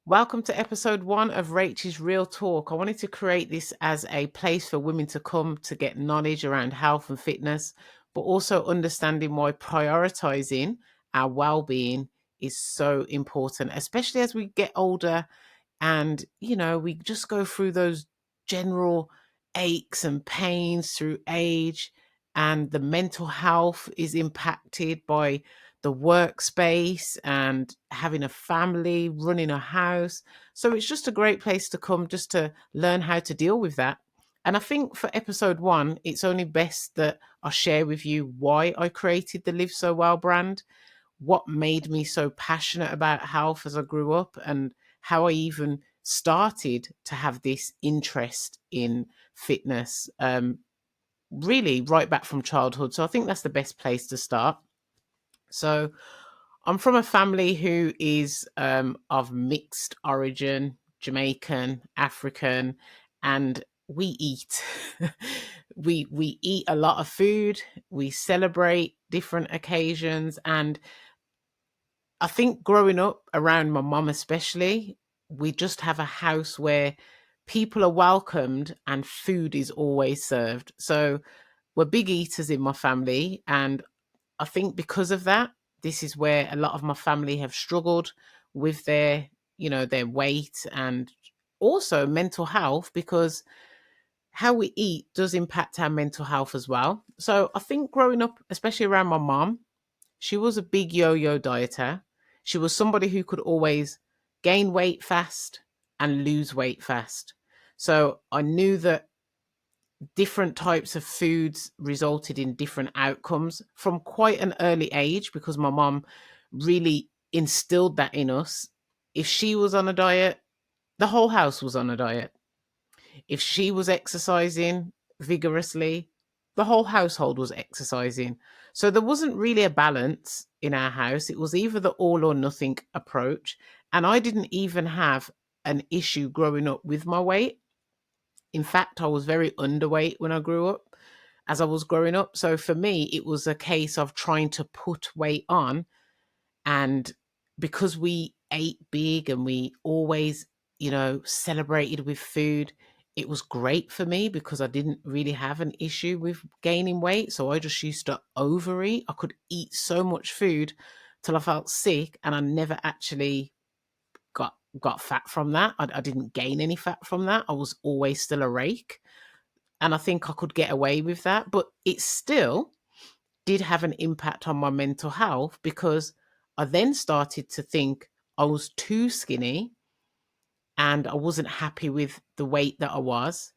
Welcome to episode 1 of Rach's Real Talk. I wanted to create this as a place for women to come to get knowledge around health and fitness, but also understanding why prioritizing our well-being is so important, especially as we get older and we just go through those general aches and pains through age, and the mental health is impacted by the workspace and having a family, running a house. So it's just a great place to come just to learn how to deal with that. And I think for episode 1, it's only best that I share with you why I created the Live So Well brand, what made me so passionate about health as I grew up, and how I even started to have this interest in fitness, really right back from childhood. So I think that's the best place to start. So I'm from a family who is of mixed origin, Jamaican, African, and we eat. we eat a lot of food. We celebrate different occasions, and I think growing up around my mum, especially, we just have a house where people are welcomed and food is always served. So we're big eaters in my family. And I think because of that, this is where a lot of my family have struggled with their weight and also mental health, because how we eat does impact our mental health as well. So I think growing up, especially around my mom, she was a big yo-yo dieter. She was somebody who could always gain weight fast and lose weight fast. So I knew that different types of foods resulted in different outcomes from quite an early age, because my mom really instilled that in us. If she was on a diet, the whole house was on a diet. If she was exercising vigorously, the whole household was exercising. So there wasn't really a balance in our house. It was either the all or nothing approach. And I didn't even have an issue growing up with my weight. In fact, I was very underweight when I grew up, as I was growing up. So for me, it was a case of trying to put weight on. And because we ate big and we always, celebrated with food, it was great for me because I didn't really have an issue with gaining weight. So I just used to overeat. I could eat so much food till I felt sick, and I never actually got fat from that. I didn't gain any fat from that. I was always still a rake. And I think I could get away with that. But it still did have an impact on my mental health, because I then started to think I was too skinny and I wasn't happy with the weight that I was.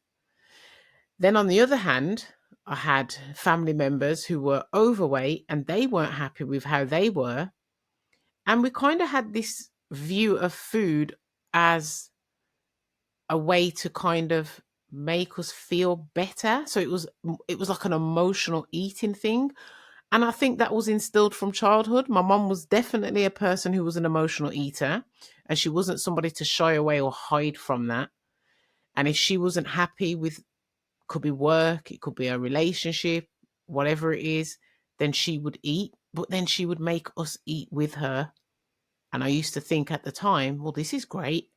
Then, on the other hand, I had family members who were overweight and they weren't happy with how they were. And we kind of had this view of food as a way to kind of make us feel better. So it was like an emotional eating thing. And I think that was instilled from childhood. My mom was definitely a person who was an emotional eater, and she wasn't somebody to shy away or hide from that. And if she wasn't happy with, could be work, it could be a relationship, whatever it is, then she would eat, but then she would make us eat with her. And I used to think at the time, well, this is great.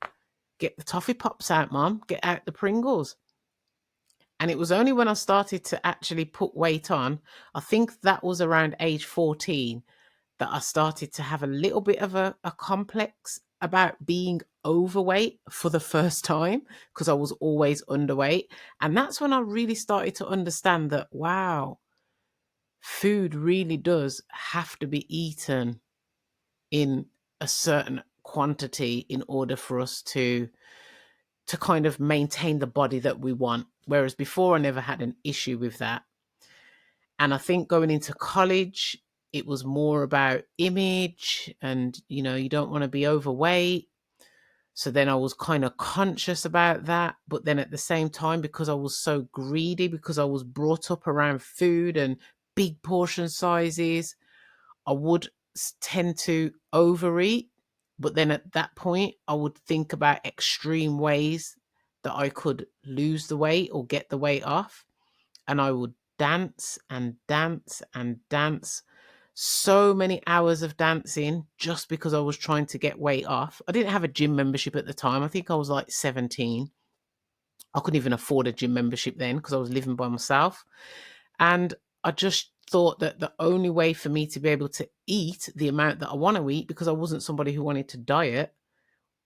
Get the toffee pops out, mom, get out the Pringles. And it was only when I started to actually put weight on, I think that was around age 14, that I started to have a little bit of a complex about being overweight for the first time, because I was always underweight. And that's when I really started to understand that, wow, food really does have to be eaten in a certain quantity in order for us to kind of maintain the body that we want. Whereas before, I never had an issue with that. And I think going into college, it was more about image and, you don't want to be overweight. So then I was kind of conscious about that. But then at the same time, because I was so greedy, because I was brought up around food and big portion sizes, I would tend to overeat. But then at that point, I would think about extreme ways that I could lose the weight or get the weight off. And I would dance and dance and dance. So many hours of dancing just because I was trying to get weight off. I didn't have a gym membership at the time. I think I was like 17. I couldn't even afford a gym membership then because I was living by myself. And I just thought that the only way for me to be able to eat the amount that I want to eat, because I wasn't somebody who wanted to diet,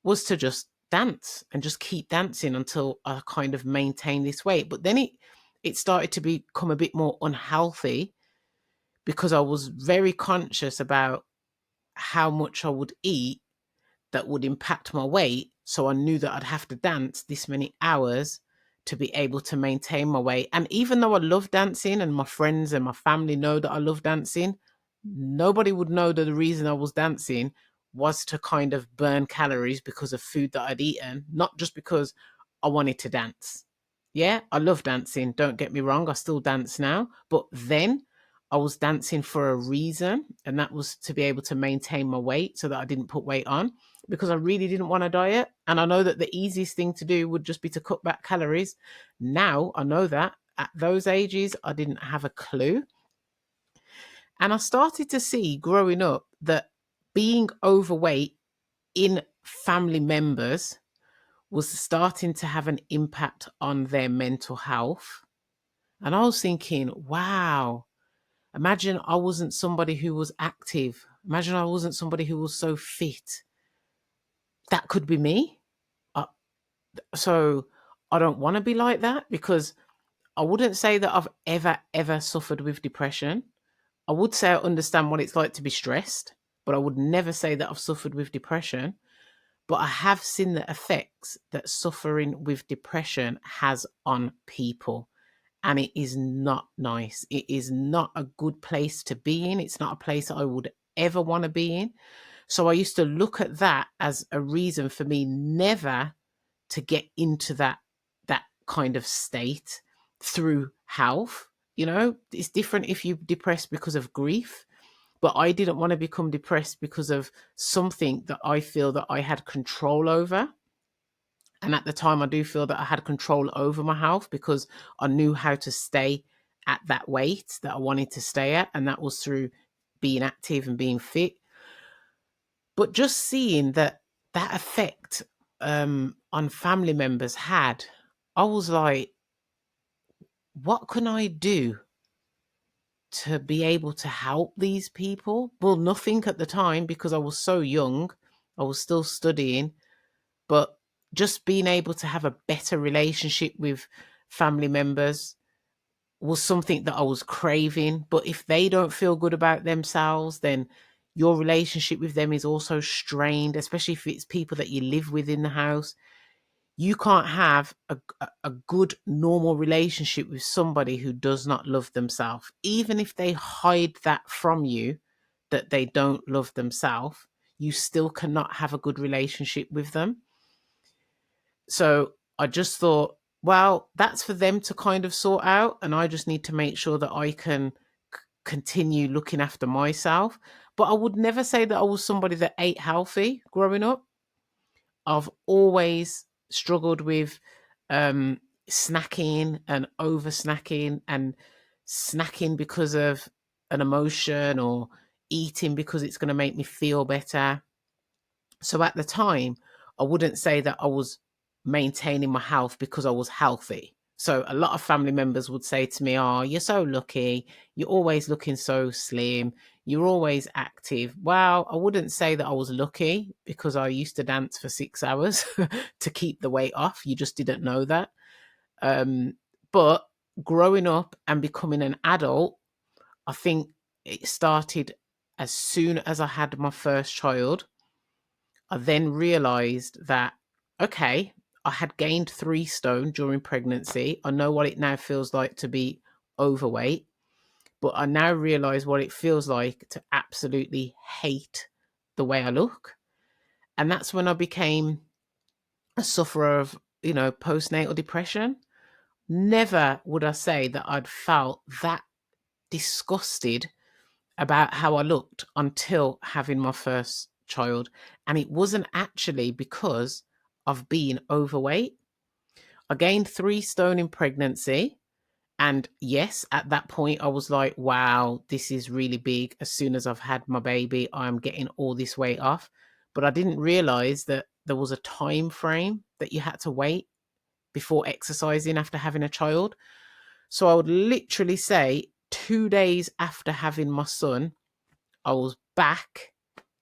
was to just dance and just keep dancing until I kind of maintained this weight. But then it started to become a bit more unhealthy because I was very conscious about how much I would eat that would impact my weight. So I knew that I'd have to dance this many hours to be able to maintain my weight. And even though I love dancing and my friends and my family know that I love dancing, nobody would know that the reason I was dancing was to kind of burn calories because of food that I'd eaten, not just because I wanted to dance. Yeah, I love dancing. Don't get me wrong. I still dance now. But then I was dancing for a reason, and that was to be able to maintain my weight so that I didn't put weight on, because I really didn't want to diet. And I know that the easiest thing to do would just be to cut back calories. Now I know that. At those ages, I didn't have a clue. And I started to see growing up that being overweight in family members was starting to have an impact on their mental health. And I was thinking, wow, imagine I wasn't somebody who was active. Imagine I wasn't somebody who was so fit. That could be me. Uh, So I don't want to be like that, because I wouldn't say that I've ever suffered with depression. I would say I understand what it's like to be stressed, but I would never say that I've suffered with depression. But I have seen the effects that suffering with depression has on people. And it is not nice. It is not a good place to be in. It's not a place I would ever want to be in. So I used to look at that as a reason for me never to get into that kind of state through health. It's different if you're depressed because of grief, but I didn't want to become depressed because of something that I feel that I had control over. And at the time, I do feel that I had control over my health because I knew how to stay at that weight that I wanted to stay at, and that was through being active and being fit. But just seeing that effect on family members had, I was like, what can I do to be able to help these people? Well, nothing at the time because I was so young. I was still studying, but just being able to have a better relationship with family members was something that I was craving. But if they don't feel good about themselves, then your relationship with them is also strained, especially if it's people that you live with in the house. You can't have a good normal relationship with somebody who does not love themselves, even if they hide that from you, that they don't love themselves. You still cannot have a good relationship with them. So I just thought, well, that's for them to kind of sort out, and I just need to make sure that I can continue looking after myself. But I would never say that I was somebody that ate healthy growing up. I've always struggled with um, snacking and over snacking, and snacking because of an emotion, or eating because it's going to make me feel better. So at the time, I wouldn't say that I was maintaining my health because I was healthy. So a lot of family members would say to me, "Oh, you're so lucky. You're always looking so slim. You're always active." Well, I wouldn't say that I was lucky because I used to dance for 6 hours to keep the weight off. You just didn't know that. Um, but growing up and becoming an adult, I think it started as soon as I had my first child. I then realized that, okay, I had gained 3 stone during pregnancy. I know what it now feels like to be overweight, but I now realize what it feels like to absolutely hate the way I look. And that's when I became a sufferer of, postnatal depression. Never would I say that I'd felt that disgusted about how I looked until having my first child. And it wasn't actually because of being overweight. I gained 3 stone in pregnancy. And yes, at that point, I was like, wow, this is really big. As soon as I've had my baby, I'm getting all this weight off. But I didn't realize that there was a time frame that you had to wait before exercising after having a child. So I would literally say 2 days after having my son, I was back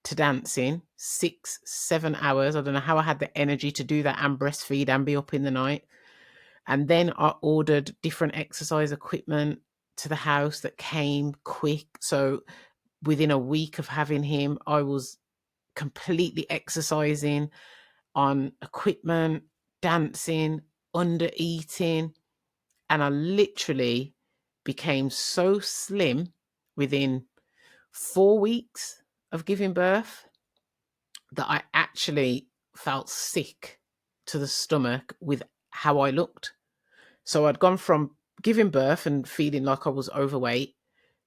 to dancing 6, 7 hours. I don't know how I had the energy to do that and breastfeed and be up in the night. And then I ordered different exercise equipment to the house that came quick. So within a week of having him, I was completely exercising on equipment, dancing, under eating. And I literally became so slim within 4 weeks of giving birth that I actually felt sick to the stomach with how I looked. So I'd gone from giving birth and feeling like I was overweight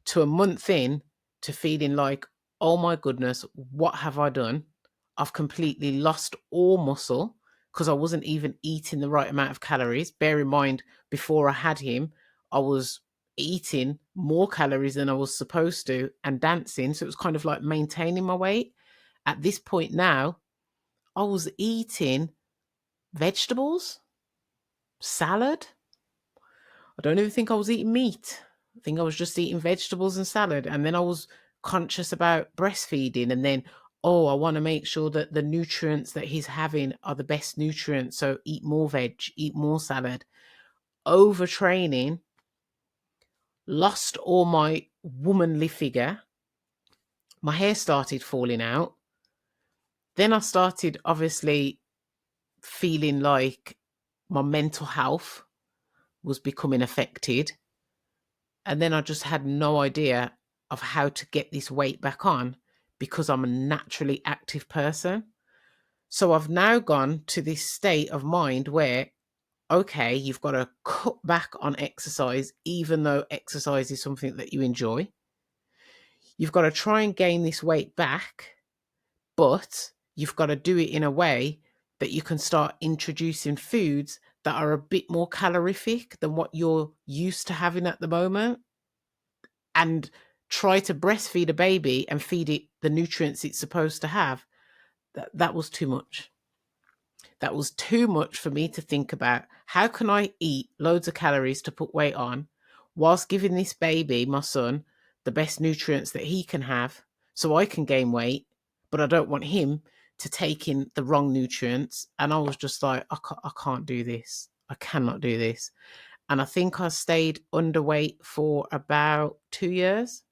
to a month in to feeling like, oh my goodness, what have I done? I've completely lost all muscle because I wasn't even eating the right amount of calories. Bear in mind, before I had him, I was eating more calories than I was supposed to and dancing. So it was kind of like maintaining my weight. At this point now, I was eating vegetables, salad. I don't even think I was eating meat. I think I was just eating vegetables and salad. And then I was conscious about breastfeeding. And then, oh, I want to make sure that the nutrients that he's having are the best nutrients. So eat more veg, eat more salad. Overtraining, lost all my womanly figure. My hair started falling out. Then I started obviously feeling like my mental health was becoming affected. And then I just had no idea of how to get this weight back on because I'm a naturally active person. So I've now gone to this state of mind where, okay, you've got to cut back on exercise, even though exercise is something that you enjoy. You've got to try and gain this weight back, but you've got to do it in a way that you can start introducing foods that are a bit more calorific than what you're used to having at the moment, and try to breastfeed a baby and feed it the nutrients it's supposed to have. That was too much. That was too much for me to think about. How can I eat loads of calories to put weight on whilst giving this baby, my son, the best nutrients that he can have so I can gain weight, but I don't want him to take in the wrong nutrients. And I was just like, I can't do this. I cannot do this. And I think I stayed underweight for about 2 years.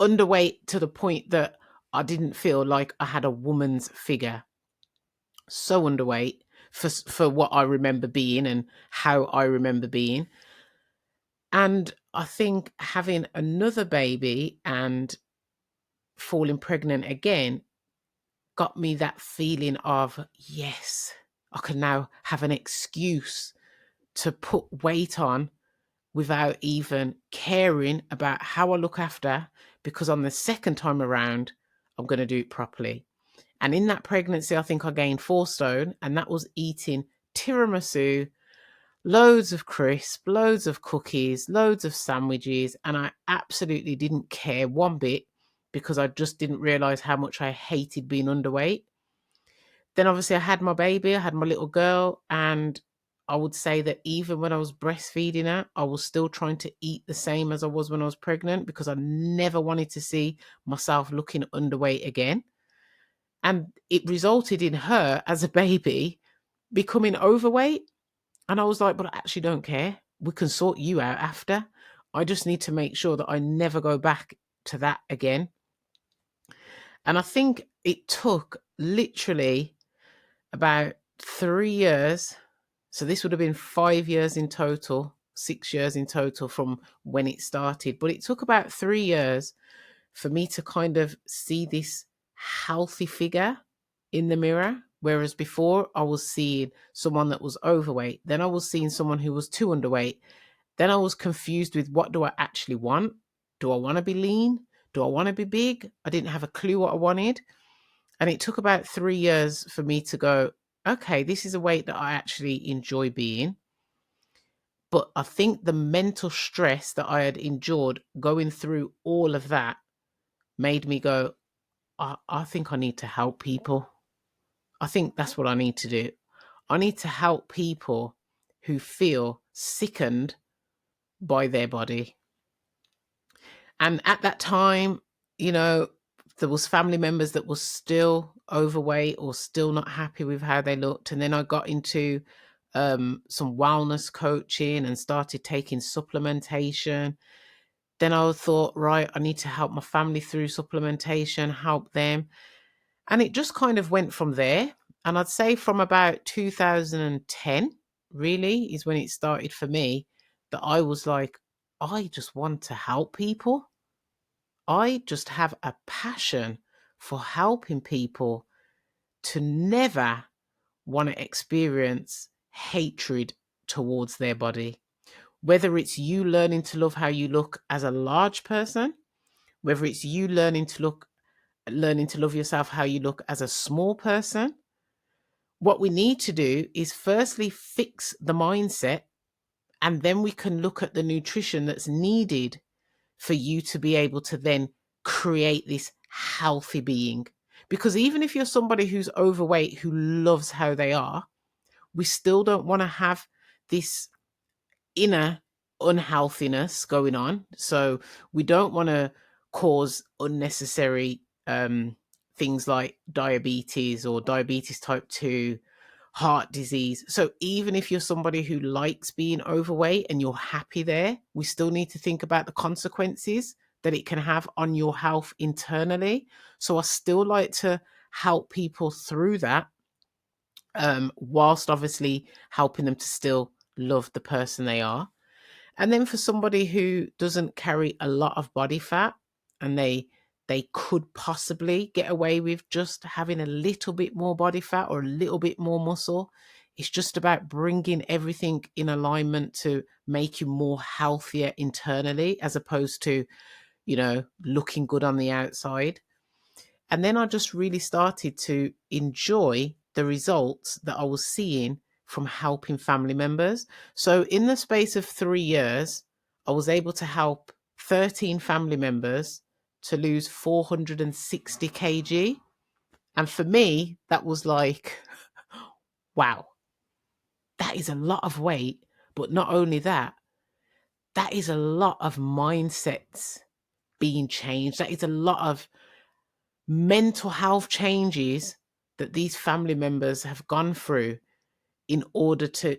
Underweight to the point that I didn't feel like I had a woman's figure. So underweight for what I remember being and how I remember being. And I think having another baby and falling pregnant again got me that feeling of, yes, I can now have an excuse to put weight on without even caring about how I look after, because on the second time around, I'm going to do it properly. And in that pregnancy, I think I gained 4 stone, and that was eating tiramisu, loads of crisp, loads of cookies, loads of sandwiches. And I absolutely didn't care one bit because I just didn't realize how much I hated being underweight. Then obviously I had my baby, I had my little girl, and I would say that even when I was breastfeeding her, I was still trying to eat the same as I was when I was pregnant because I never wanted to see myself looking underweight again. And it resulted in her as a baby becoming overweight. And I was like, but I actually don't care. We can sort you out after. I just need to make sure that I never go back to that again. And I think it took literally about 3 years. So this would have been 5 years in total, 6 years in total from when it started. But it took about 3 years for me to kind of see this healthy figure in the mirror. Whereas before I was seeing someone that was overweight, then I was seeing someone who was too underweight. Then I was confused with, what do I actually want? Do I want to be lean? Do I want to be big? I didn't have a clue what I wanted. And it took about 3 years for me to go, okay, this is a weight that I actually enjoy being. But I think the mental stress that I had endured going through all of that made me go, I think I need to help people. I think that's what I need to do. I need to help people who feel sickened by their body. And at that time, you know, there was family members that were still overweight or still not happy with how they looked. And then I got into some wellness coaching and started taking supplementation. Then I thought, right, I need to help my family through supplementation, help them. And it just kind of went from there. And I'd say from about 2010, really, is when it started for me, that I was like, I just want to help people. I just have a passion for helping people to never want to experience hatred towards their body. Whether it's you learning to love how you look as a large person, whether it's you learning to love yourself how you look as a small person, what we need to do is firstly fix the mindset, and then we can look at the nutrition that's needed for you to be able to then create this healthy being. Because even if you're somebody who's overweight, who loves how they are, we still don't want to have this inner unhealthiness going on. So we don't want to cause unnecessary things like diabetes or diabetes type 2, heart disease. So even if you're somebody who likes being overweight and you're happy there, we still need to think about the consequences that it can have on your health internally. So I still like to help people through that, whilst obviously helping them to still love the person they are. And then for somebody who doesn't carry a lot of body fat, and they could possibly get away with just having a little bit more body fat or a little bit more muscle, it's just about bringing everything in alignment to make you more healthier internally, as opposed to, looking good on the outside. And then I just really started to enjoy the results that I was seeing from helping family members. So, in the space of 3 years, I was able to help 13 family members to lose 460 kg. And for me, that was like, wow, that is a lot of weight. But not only that, that is a lot of mindsets being changed. That is a lot of mental health changes that these family members have gone through in order to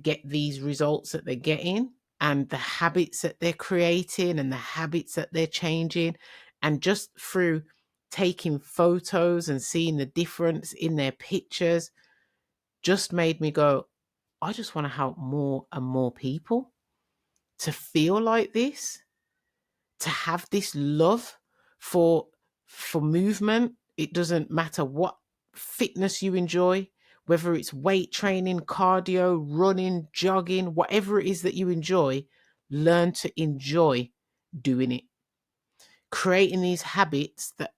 get these results that they're getting, and the habits that they're creating and the habits that they're changing. And just through taking photos and seeing the difference in their pictures just made me go, I just want to help more and more people to feel like this, to have this love for movement. It doesn't matter what fitness you enjoy, whether it's weight training, cardio, running, jogging, whatever it is that you enjoy, learn to enjoy doing it. Creating these habits that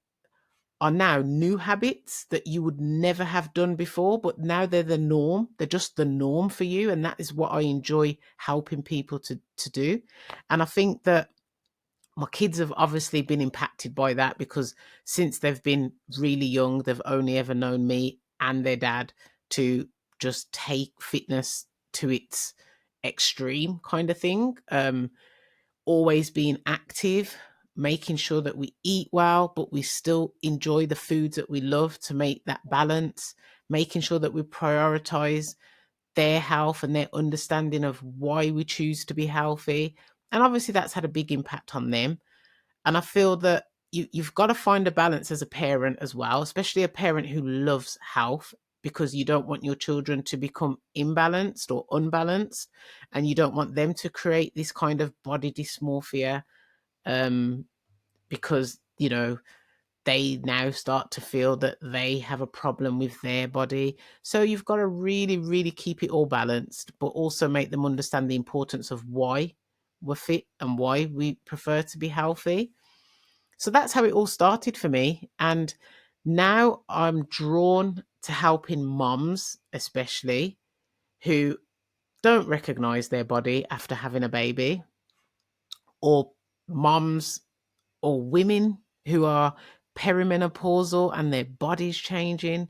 are now new habits that you would never have done before, but now they're the norm. They're just the norm for you. And that is what I enjoy helping people to do. And I think that my kids have obviously been impacted by that, because since they've been really young, they've only ever known me and their dad to just take fitness to its extreme kind of thing. Always being active, making sure that we eat well, but we still enjoy the foods that we love, to make that balance, making sure that we prioritize their health and their understanding of why we choose to be healthy. And obviously that's had a big impact on them. And I feel that you've got to find a balance as a parent as well, especially a parent who loves health, because you don't want your children to become imbalanced or unbalanced, and you don't want them to create this kind of body dysmorphia, um, because, they now start to feel that they have a problem with their body. So you've got to really, really keep it all balanced, but also make them understand the importance of why we're fit and why we prefer to be healthy. So that's how it all started for me. And now I'm drawn to helping moms, especially, who don't recognize their body after having a baby, or moms or women who are perimenopausal and their body's changing.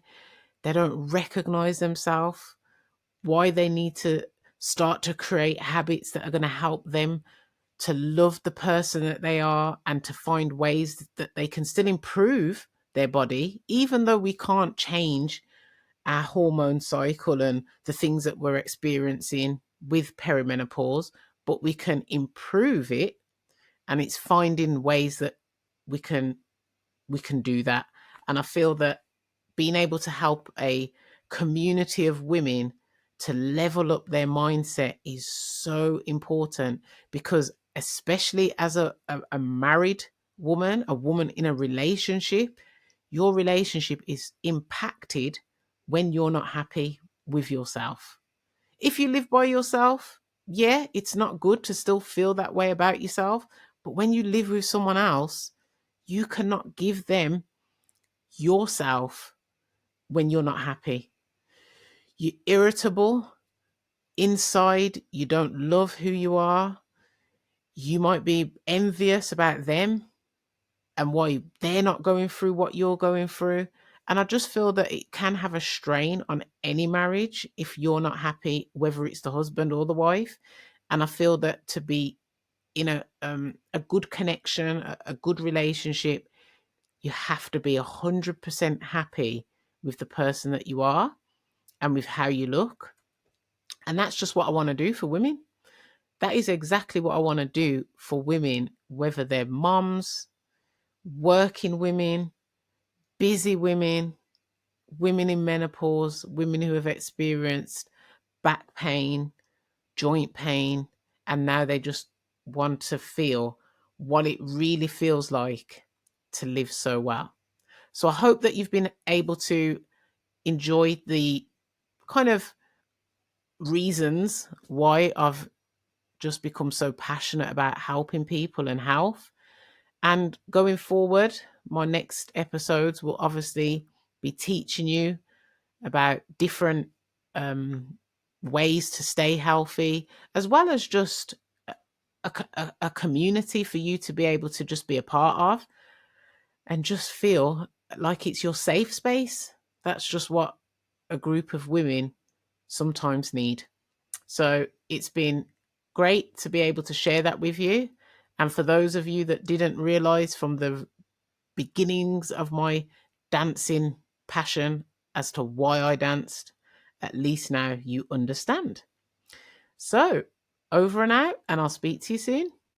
They don't recognize themselves, why they need to start to create habits that are going to help them to love the person that they are and to find ways that they can still improve their body, even though we can't change our hormone cycle and the things that we're experiencing with perimenopause, but we can improve it. And it's finding ways that we can do that. And I feel that being able to help a community of women to level up their mindset is so important, because especially as a married woman, a woman in a relationship, your relationship is impacted when you're not happy with yourself. If you live by yourself, yeah, it's not good to still feel that way about yourself. But when you live with someone else, you cannot give them yourself when you're not happy. You're irritable inside, you don't love who you are, you might be envious about them and why they're not going through what you're going through. And I just feel that it can have a strain on any marriage if you're not happy, whether it's the husband or the wife. And I feel that to be in a good connection, a good relationship, you have to be 100% happy with the person that you are and with how you look. And that's just what I want to do for women. That is exactly what I want to do for women, whether they're moms, working women, busy women, women in menopause, women who have experienced back pain, joint pain, and now they just want to feel what it really feels like to live so well. So I hope that you've been able to enjoy the kind of reasons why I've just become so passionate about helping people and health. And going forward, my next episodes will obviously be teaching you about different um, ways to stay healthy, as well as just a community for you to be able to just be a part of and just feel like it's your safe space. That's just what a group of women sometimes need. So it's been great to be able to share that with you. And for those of you that didn't realize from the beginnings of my dancing passion as to why I danced, at least now you understand. So over and out, and I'll speak to you soon.